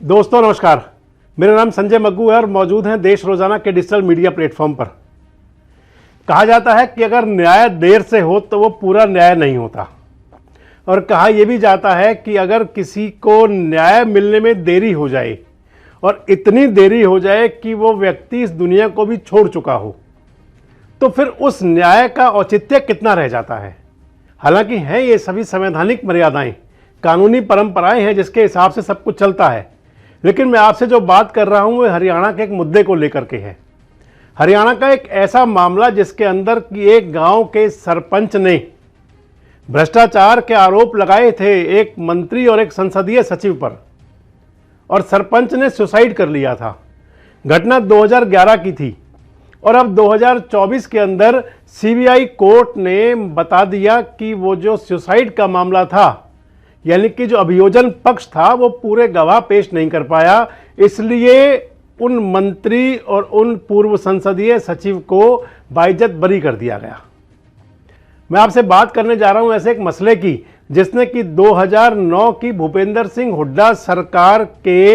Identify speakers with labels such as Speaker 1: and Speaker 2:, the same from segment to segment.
Speaker 1: दोस्तों नमस्कार, मेरा नाम संजय मग्गू है और मौजूद हैं देश रोजाना के डिजिटल मीडिया प्लेटफॉर्म पर। कहा जाता है कि अगर न्याय देर से हो तो वो पूरा न्याय नहीं होता, और कहा यह भी जाता है कि अगर किसी को न्याय मिलने में देरी हो जाए और इतनी देरी हो जाए कि वो व्यक्ति इस दुनिया को भी छोड़ चुका हो, तो फिर उस न्याय का औचित्य कितना रह जाता है। हालांकि हैं ये सभी संवैधानिक मर्यादाएं, कानूनी परंपराएं हैं जिसके हिसाब से सब कुछ चलता है, लेकिन मैं आपसे जो बात कर रहा हूं वो हरियाणा के एक मुद्दे को लेकर के है। हरियाणा का एक ऐसा मामला जिसके अंदर की एक गांव के सरपंच ने भ्रष्टाचार के आरोप लगाए थे एक मंत्री और एक संसदीय सचिव पर, और सरपंच ने सुसाइड कर लिया था। घटना 2011 की थी और अब 2024 के अंदर सीबीआई कोर्ट ने बता दिया कि वो जो सुसाइड का मामला था, यानी कि जो अभियोजन पक्ष था, वो पूरे गवाह पेश नहीं कर पाया, इसलिए उन मंत्री और उन पूर्व संसदीय सचिव को बाइज्जत बरी कर दिया गया। मैं आपसे बात करने जा रहा हूं ऐसे एक मसले की जिसने कि 2009 की भूपेंद्र सिंह हुड्डा सरकार के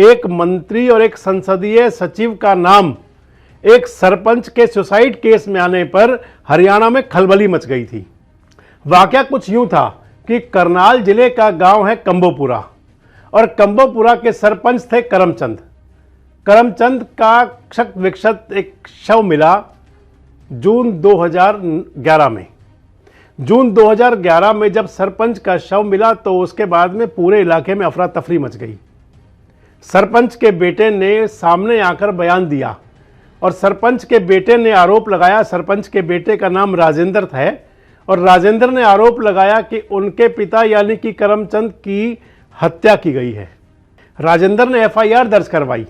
Speaker 1: एक मंत्री और एक संसदीय सचिव का नाम एक सरपंच के सुसाइड केस में आने पर हरियाणा में खलबली मच गई थी। वाकया कुछ यूं था कि करनाल जिले का गांव है कंबोपुरा, और कंबोपुरा के सरपंच थे करमचंद। करमचंद का क्षत विक्षत एक शव मिला जून 2011 में। जून 2011 में जब सरपंच का शव मिला तो उसके बाद में पूरे इलाके में अफरा तफरी मच गई। सरपंच के बेटे ने सामने आकर बयान दिया और सरपंच के बेटे ने आरोप लगाया, सरपंच के बेटे का नाम राजेंद्र है, और राजेंद्र ने आरोप लगाया कि उनके पिता यानी कि करमचंद की हत्या की गई है। राजेंद्र ने एफआईआर दर्ज करवाई।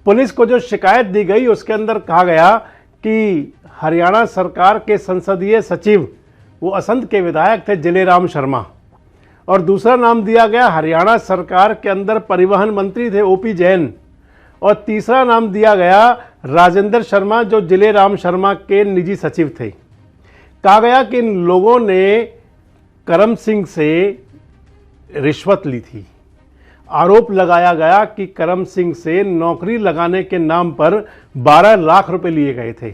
Speaker 1: पुलिस को जो शिकायत दी गई उसके अंदर कहा गया कि हरियाणा सरकार के संसदीय सचिव वो असंध के विधायक थे जिलेराम शर्मा, और दूसरा नाम दिया गया हरियाणा सरकार के अंदर परिवहन मंत्री थे ओपी जैन, और तीसरा नाम दिया गया राजेंद्र शर्मा जो जिलेराम शर्मा के निजी सचिव थे। कहा गया कि इन लोगों ने करम सिंह से रिश्वत ली थी। आरोप लगाया गया कि करम सिंह से नौकरी लगाने के नाम पर 12 लाख रुपए लिए गए थे।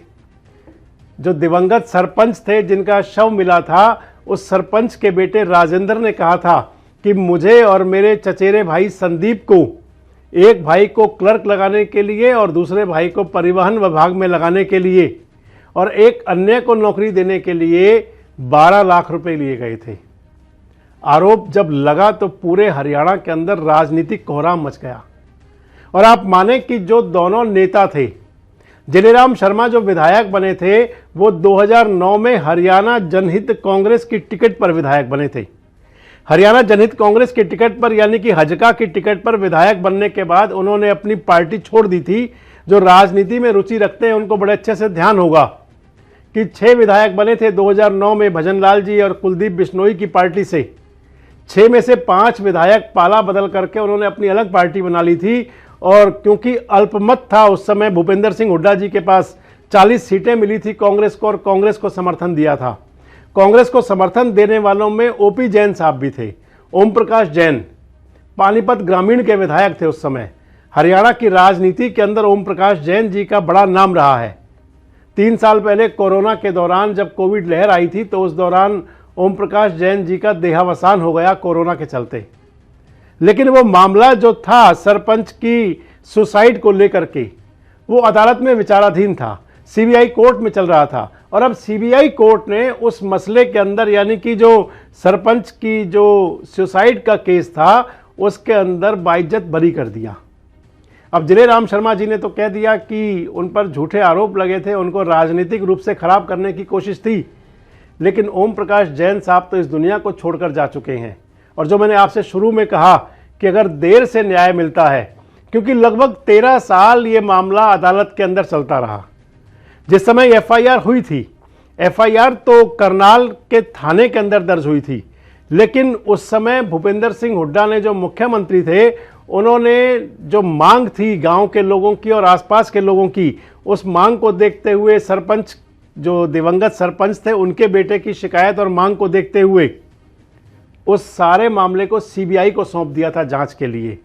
Speaker 1: जो दिवंगत सरपंच थे जिनका शव मिला था, उस सरपंच के बेटे राजेंद्र ने कहा था कि मुझे और मेरे चचेरे भाई संदीप को, एक भाई को क्लर्क लगाने के लिए और दूसरे भाई को परिवहन विभाग में लगाने के लिए और एक अन्य को नौकरी देने के लिए 12 लाख रुपए लिए गए थे। आरोप जब लगा तो पूरे हरियाणा के अंदर राजनीतिक कोहराम मच गया, और आप माने कि जो दोनों नेता थे, जिलेराम शर्मा जो विधायक बने थे वो 2009 में हरियाणा जनहित कांग्रेस की टिकट पर विधायक बने थे। हरियाणा जनहित कांग्रेस की टिकट पर यानी कि हजका की टिकट पर विधायक बनने के बाद उन्होंने अपनी पार्टी छोड़ दी थी। जो राजनीति में रुचि रखते हैं उनको बड़े अच्छे से ध्यान होगा कि 6 विधायक बने थे 2009 में भजनलाल जी और कुलदीप बिश्नोई की पार्टी से। 6 में से 5 विधायक पाला बदल करके उन्होंने अपनी अलग पार्टी बना ली थी, और क्योंकि अल्पमत था उस समय भूपेंद्र सिंह हुड्डा जी के पास 40 सीटें मिली थी कांग्रेस को, और कांग्रेस को समर्थन दिया था। कांग्रेस को समर्थन देने वालों में ओपी जैन साहब भी थे, ओम प्रकाश जैन पानीपत ग्रामीण के विधायक थे उस समय। हरियाणा की राजनीति के अंदर ओम प्रकाश जैन जी का बड़ा नाम रहा है। 3 साल पहले कोरोना के दौरान जब कोविड लहर आई थी तो उस दौरान ओम प्रकाश जैन जी का देहावसान हो गया कोरोना के चलते। लेकिन वो मामला जो था सरपंच की सुसाइड को लेकर के, वो अदालत में विचाराधीन था, सीबीआई कोर्ट में चल रहा था, और अब सीबीआई कोर्ट ने उस मसले के अंदर यानी कि जो सरपंच की जो सुसाइड का केस था उसके अंदर बाइज्जत बरी कर दिया। अब जिलेराम शर्मा जी ने तो कह दिया कि उन पर झूठे आरोप लगे थे, उनको राजनीतिक रूप से खराब करने की कोशिश थी, लेकिन ओम प्रकाश जैन साहब तो इस दुनिया को छोड़कर जा चुके हैं। और जो मैंने आपसे शुरू में कहा कि अगर देर से न्याय मिलता है, क्योंकि लगभग 13 साल ये मामला अदालत के अंदर चलता रहा। जिस समय एफआईआर हुई थी, एफआईआर तो करनाल के थाने के अंदर दर्ज हुई थी, लेकिन उस समय भूपेंद्र सिंह हुड्डा ने जो मुख्यमंत्री थे, उन्होंने जो मांग थी गांव के लोगों की और आसपास के लोगों की, उस मांग को देखते हुए सरपंच जो दिवंगत सरपंच थे उनके बेटे की शिकायत और मांग को देखते हुए उस सारे मामले को सीबीआई को सौंप दिया था जांच के लिए।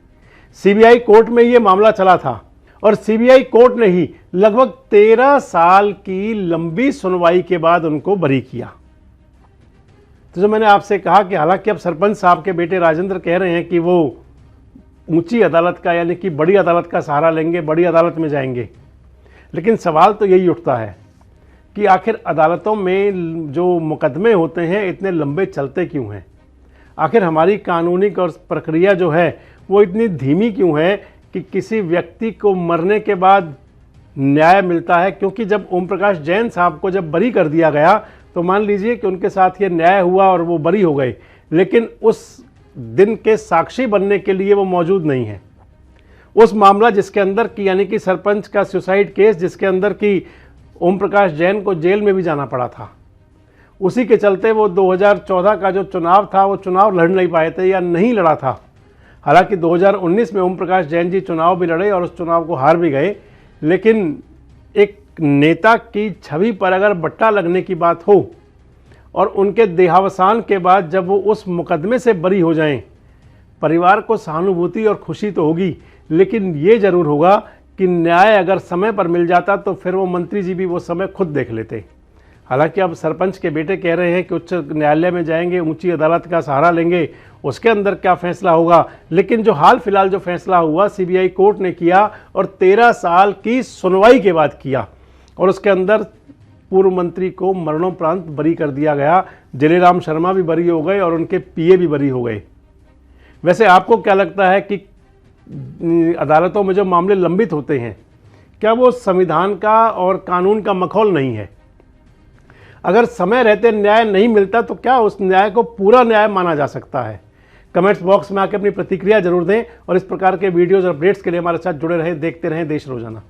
Speaker 1: सीबीआई कोर्ट में ये मामला चला था और सीबीआई कोर्ट ने ही लगभग 13 साल की लंबी सुनवाई के बाद उनको बरी किया। तो जो मैंने आपसे कहा कि हालांकि अब सरपंच साहब के बेटे राजेंद्र कह रहे हैं कि वो ऊंची अदालत का यानी कि बड़ी अदालत का सहारा लेंगे, बड़ी अदालत में जाएंगे, लेकिन सवाल तो यही उठता है कि आखिर अदालतों में जो मुकदमे होते हैं इतने लंबे चलते क्यों हैं? आखिर हमारी कानूनी और प्रक्रिया जो है वो इतनी धीमी क्यों है कि किसी व्यक्ति को मरने के बाद न्याय मिलता है? क्योंकि जब ओम प्रकाश जैन साहब को जब बरी कर दिया गया तो मान लीजिए कि उनके साथ ये न्याय हुआ और वो बरी हो गए, लेकिन उस दिन के साक्षी बनने के लिए वो मौजूद नहीं है। उस मामला जिसके अंदर की यानी कि सरपंच का सुसाइड केस जिसके अंदर की ओम प्रकाश जैन को जेल में भी जाना पड़ा था, उसी के चलते वो 2014 का जो चुनाव था वो चुनाव लड़ नहीं पाए थे या नहीं लड़ा था। हालांकि 2019 में ओम प्रकाश जैन जी चुनाव भी लड़े और उस चुनाव को हार भी गए, लेकिन एक नेता की छवि पर अगर बट्टा लगने की बात हो और उनके देहावसान के बाद जब वो उस मुकदमे से बरी हो जाएं, परिवार को सहानुभूति और खुशी तो होगी, लेकिन ये जरूर होगा कि न्याय अगर समय पर मिल जाता तो फिर वो मंत्री जी भी वो समय खुद देख लेते। हालांकि अब सरपंच के बेटे कह रहे हैं कि उच्च न्यायालय में जाएंगे, ऊंची अदालत का सहारा लेंगे, उसके अंदर क्या फैसला होगा, लेकिन जो हाल फिलहाल जो फैसला हुआ सीबीआई कोर्ट ने किया और 13 साल की सुनवाई के बाद किया और उसके अंदर पूर्व मंत्री को मरणोपरांत बरी कर दिया गया। जलीराम शर्मा भी बरी हो गए और उनके पीए भी बरी हो गए। वैसे आपको क्या लगता है कि अदालतों में जो मामले लंबित होते हैं क्या वो संविधान का और कानून का मखौल नहीं है? अगर समय रहते न्याय नहीं मिलता तो क्या उस न्याय को पूरा न्याय माना जा सकता है? कमेंट्स बॉक्स में आके अपनी प्रतिक्रिया जरूर दें और इस प्रकार के वीडियोज और अपडेट्स के लिए हमारे साथ जुड़े रहें, देखते रहें देश रोजाना।